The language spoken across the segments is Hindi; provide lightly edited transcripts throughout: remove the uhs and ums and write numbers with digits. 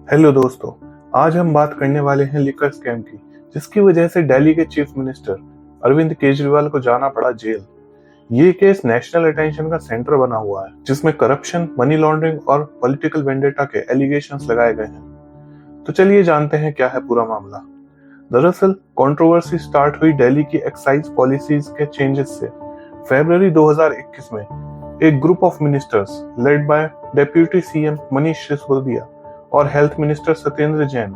हेलो दोस्तों, आज हम बात करने वाले हैं लिकर स्कैम की, जिसकी वजह से दिल्ली के चीफ मिनिस्टर अरविंद केजरीवाल को जाना पड़ा जेल। ये केस नेशनल अटेंशन का सेंटर बना हुआ है, जिसमें करप्शन, मनी लॉन्ड्रिंग और पॉलिटिकल वेंडेटा के एलिगेशंस लगाए गए हैं। तो चलिए जानते हैं क्या है पूरा मामला। दरअसल कंट्रोवर्सी स्टार्ट हुई दिल्ली की एक्साइज पॉलिसीज के चेंजेस से। फरवरी 2021 में एक group of ministers led by deputy CM Manish Sisodia और हेल्थ मिनिस्टर सत्येंद्र जैन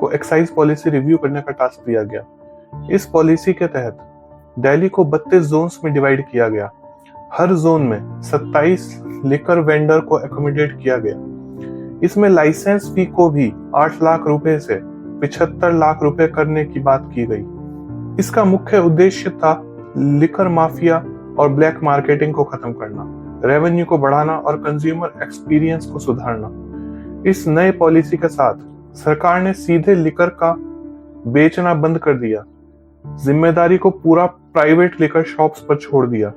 को एक्साइज पॉलिसी रिव्यू करने का टास्क दिया गया। इस पॉलिसी के तहत दिल्ली को 32 जोन्स में डिवाइड किया गया। हर जोन में 27 लिकर वेंडर को एकोमोडेट किया गया। इसमें लाइसेंस फी को भी 8 लाख रुपए से 75 लाख रुपए करने की बात की गई। इसका मुख्य उद्देश्य था लिकर माफिया और ब्लैक मार्केटिंग को खत्म करना, रेवेन्यू को बढ़ाना और कंज्यूमर एक्सपीरियंस को सुधारना। इस नए पॉलिसी के साथ सरकार ने सीधे लिकर का बेचना बंद कर दिया, जिम्मेदारी को पूरा प्राइवेट लिकर शॉप्स पर छोड़ दिया।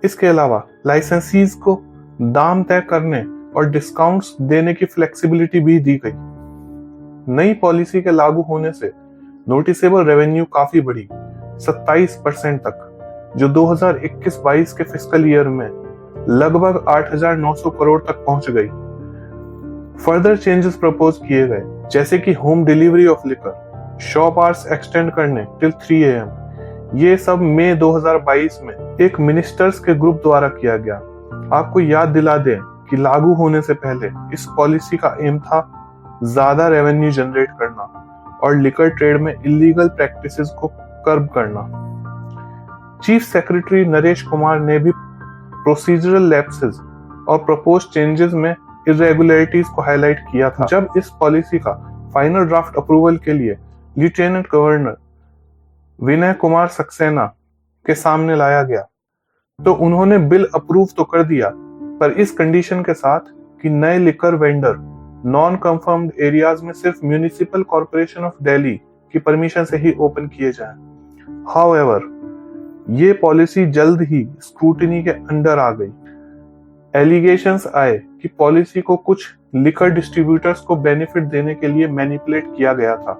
इसके अलावा लाइसेंसीज को दाम तय करने और डिस्काउंट्स देने की फ्लेक्सिबिलिटी भी दी गई। नई पॉलिसी के लागू होने से नोटिसेबल रेवेन्यू काफी बढ़ी, 27% तक, जो 2021-22 के फिस्कल ईयर में लगभग 8,900 करोड़ तक पहुंच गई। फर्दर चेंजेस प्रपोज किए गए, जैसे कि home delivery of liquor, shop hours extend करने टिल 3 AM। ये सब मई 2022 में एक मिनिस्टर्स के ग्रुप द्वारा किया गया। आपको याद दिला दें कि लागू होने से पहले इस पॉलिसी का एम था ज्यादा रेवेन्यू जनरेट करना और लिकर ट्रेड में इलीगल प्रैक्टिसेस को कर्ब करना। चीफ सेक्रेटरी नरेश कुमार ने भी प्रोसीजरल लैप्सेस और प्रपोज चेंजेस में इरेगुलरिटीज को हाईलाइट किया था। जब इस पॉलिसी का फाइनल ड्राफ्ट अप्रूवल के लिए लेफ्टिनेंट गवर्नर विनय कुमार सक्सेना के सामने लाया गया, तो उन्होंने बिल अप्रूव तो कर दिया, पर इस कंडीशन के साथ कि नए liquor vendor non confirmed areas में सिर्फ म्युनिसिपल कॉर्पोरेशन ऑफ दिल्ली की परमिशन से ही ओपन किए जाएं। हाउएवर, ये पॉलिसी जल्द ही स्क्रूटिनी के अंडर आ गई। एलिगेशंस आए कि पॉलिसी को कुछ लिकर डिस्ट्रीब्यूटर्स को बेनिफिट देने के लिए मैनिपुलेट किया गया था।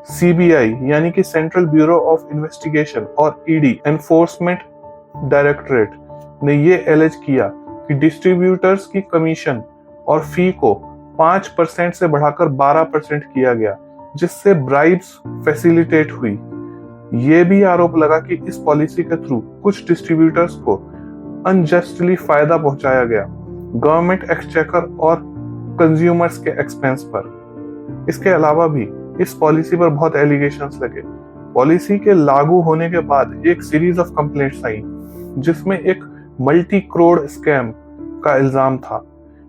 सीबीआई यानी कि सेंट्रल ब्यूरो ऑफ इन्वेस्टिगेशन और ईडी एनफोर्समेंट डायरेक्टरेट ने ये एलिज किया कि डिस्ट्रीब्यूटर्स की कमीशन और फी को 5% से बढ़ाकर 12% किया गया, जिससे ब्राइब्स फैसिलिटेट हुई। ये भी आरोप लगा कि इस पॉलिसी के थ्रू कुछ डिस्ट्रीब्यूटर्स को अनजस्टली फायदा पहुंचाया गया, गवर्नमेंट एक्सचेकर और कंज्यूमर्स के एक्सपेंस पर। इसके अलावा भी इस पॉलिसी पर बहुत एलिगेशंस लगे। पॉलिसी के लागू होने के बाद एक सीरीज ऑफ कंप्लेंट्स आई, जिसमें एक मल्टी करोड़ स्कैम का इल्जाम था।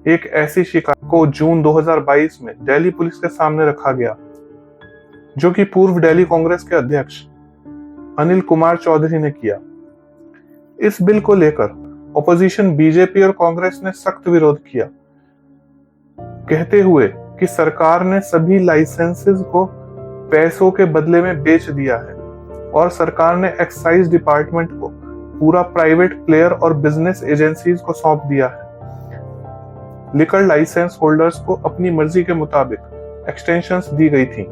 एक ऐसी शिकायत को जून 2022 में दिल्ली पुलिस के सामने रखा गया, जो कि पूर्व दिल्ली कांग्रेस के अध्यक्ष अनिल कुमार चौधरी ने किया। इस बिल को लेकर ऑपोजिशन बीजेपी और कांग्रेस ने सख्त विरोध किया, कहते हुए कि सरकार ने सभी लाइसेंसेस को पैसों के बदले में बेच दिया है और सरकार ने एक्साइज डिपार्टमेंट को पूरा प्राइवेट प्लेयर और बिजनेस एजेंसीज को सौंप दिया है। लिकर लाइसेंस होल्डर्स को अपनी मर्जी के मुताबिक एक्सटेंशंस दी गई थी।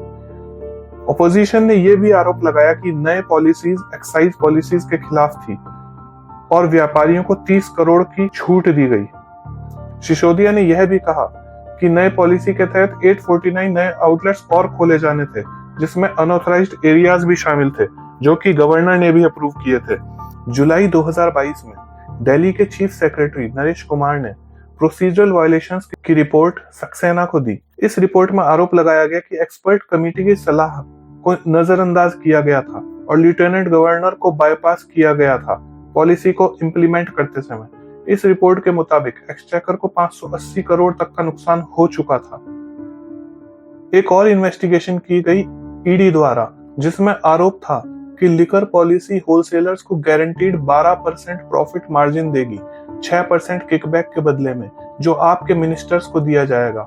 ऑपोजिशन ने यह भी आरोप लगाया कि नए पॉलिसीज एक्साइज पॉलिसीज के खिलाफ थी और व्यापारियों को 30 करोड़ की छूट दी गई। सिसोदिया ने यह भी कहा कि नए पॉलिसी के तहत 849 नए आउटलेट्स और खोले जाने थे, जिसमें अनऑथराइज्ड एरियाज भी शामिल थे, जो कि गवर्नर ने भी अप्रूव किए थे। जुलाई 2022 में दिल्ली के चीफ सेक्रेटरी नरेश कुमार ने प्रोसीजरल वायलेशंस की रिपोर्ट सक्सेना को दी। इस रिपोर्ट में आरोप लगाया गया कि एक्सपर्ट कमेटी की सलाह को नजरअंदाज किया गया था और लेफ्टिनेंट गवर्नर को बाईपास किया गया था पॉलिसी को इम्प्लीमेंट करते समय। इस रिपोर्ट के मुताबिक एक्सचेकर को 580 करोड़ तक का नुकसान हो चुका था। एक और इन्वेस्टिगेशन की गई ईडी द्वारा, जिसमें आरोप था कि लिकर पॉलिसी होलसेलर्स को गारंटीड 12% प्रॉफिट मार्जिन देगी, 6% किकबैक के बदले में, जो आपके मिनिस्टर्स को दिया जाएगा।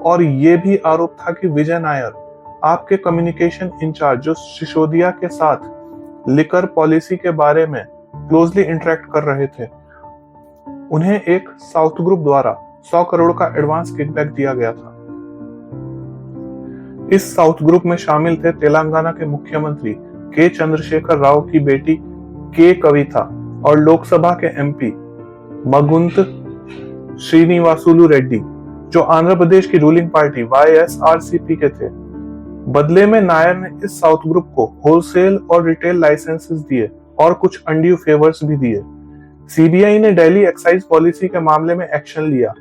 और ये भी आरोप था कि विजय नायर, आपके कम्युनिकेशन इंचार्ज, जो सिसोदिया के साथ लिकर पॉलिसी के बारे में क्लोजली इंटरेक्ट कर रहे थे, उन्हें एक साउथ ग्रुप द्वारा 100 करोड़ का एडवांस किकबैक दिया गया था। इस साउथ ग्रुप में शामिल थे तेलंगाना के मुख्यमंत्री के चंद्रशेखर राव की बेटी के कविता और लोकसभा के एमपी मगुंत श्रीनिवासुलु रेड्डी, जो आंध्र प्रदेश की रूलिंग पार्टी वाईएसआरसीपी के थे। बदले में नायर ने इस साउथ ग्रुप को होलसेल और रिटेल लाइसेंसेस दिए और कुछ अनड्यू फेवर्स भी दिए। सीबीआई ने दिल्ली एक्साइज पॉलिसी के मामले में एक्शन लिया,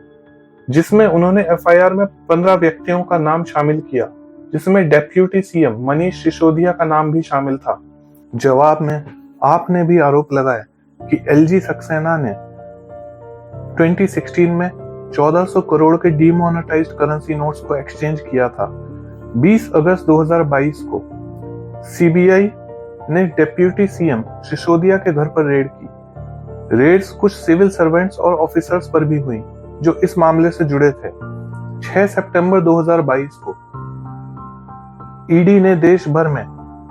जिसमें उन्होंने एफआईआर में 15 व्यक्तियों का नाम शामिल किया, जिसमें डेप्यूटी सीएम मनीष सिसोदिया का नाम भी शामिल था। जवाब में आपने भी आरोप लगाया कि एलजी सक्सेना ने 2016 में 1400 करोड़ के डीमोनेटाइज्ड करेंसी नोट्स को एक्सचेंज किया था। 20 अगस्त 2022 को सीबीआई ने डेप्यूटी सीएम सिसोदिया के घर पर रेड की। रेड्स कुछ सिविल सर्वेंट्स और ऑफिसर्स पर भी हुई जो इस मामले से जुड़े थे। 6 सितंबर 2022 को ईडी ने देश भर में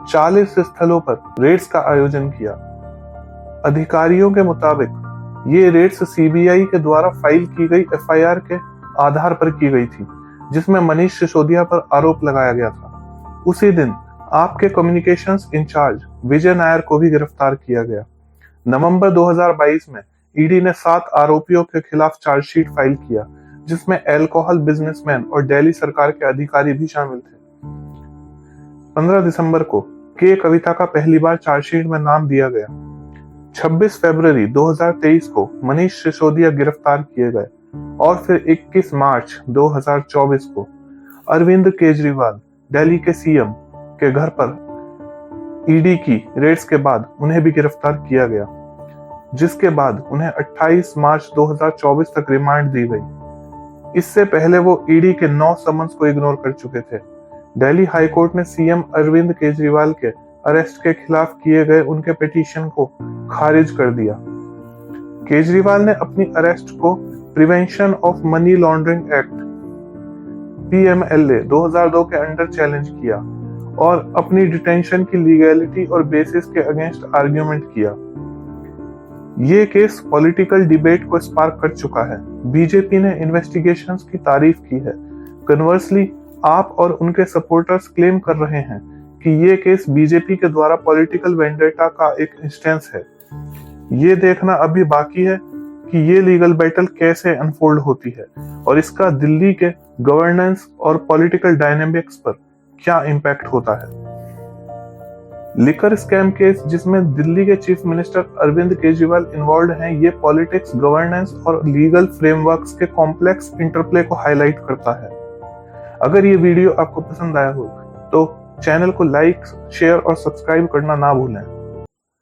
40 स्थलों पर रेड्स का आयोजन किया। अधिकारियों के मुताबिक ये रेड्स सीबीआई के द्वारा फाइल की गई एफआईआर के आधार पर की गई थी, जिसमें मनीष सिसोदिया पर आरोप लगाया गया था। उसी दिन आपके कम्युनिकेशंस इंचार्ज विजय नायर को भी गिरफ्तार किया गया। नवंबर 2022 में ईडी ने 7 आरोपियों के खिलाफ चार्जशीट फाइल किया, जिसमें अल्कोहल बिजनेसमैन और दिल्ली सरकार के अधिकारी भी शामिल थे। 15 दिसंबर को के कविता का पहली बार चार्जशीट में नाम दिया गया। 26 फरवरी 2023 को मनीष सिसोदिया गिरफ्तार किए गए और फिर 21 मार्च 2024 को अरविंद केजरीवाल दिल्ली के सीएम के घर पर ईडी की रेड्स के बाद उन्हें भी गिरफ्तार किया गया, जिसके बाद उन्हें 28 मार्च 2024 तक रिमांड दी गई। इससे पहले वो ईडी के 9 समन्स को इग्नोर कर चुके थे। दिल्ली हाईकोर्ट ने सीएम अरविंद केजरीवाल के अरेस्ट के खिलाफ किए गए उनके पिटीशन को खारिज कर दिया। केजरीवाल ने अपनी अरेस्ट को prevention of money laundering act PMLA 2002 के अंडर चैलेंज किया और अपनी डिटेंशन की लीगैलिटी और बेसिस के अगेंस्ट आर्ग्यूमेंट किया। ये केस पॉलिटिकल डिबेट को स्पार्क कर चुका है। बीजेपी ने इन्वेस्टिगेशंस की तारीफ की है। कन्वर्सली आप और उनके सपोर्टर्स क्लेम कर रहे हैं कि ये केस बीजेपी के द्वारा पॉलिटिकल वेंडेटा का एक इंस्टेंस है। ये देखना अभी बाकी है कि ये लीगल बैटल कैसे अनफोल्ड होती है और इसका दिल्ली के गवर्नेंस और पॉलिटिकल डायनेमिक्स पर क्या इम्पैक्ट होता है। लिकर स्कैम केस, जिसमें दिल्ली के chief minister Arvind Kejriwal involve हैं, ये पॉलिटिक्स, गवर्नेंस और लीगल फ्रेमवर्क्स के कॉम्प्लेक्स इंटरप्ले को हाईलाइट करता है। अगर ये वीडियो आपको पसंद आया हो तो चैनल को लाइक, शेयर और सब्सक्राइब करना ना भूलें।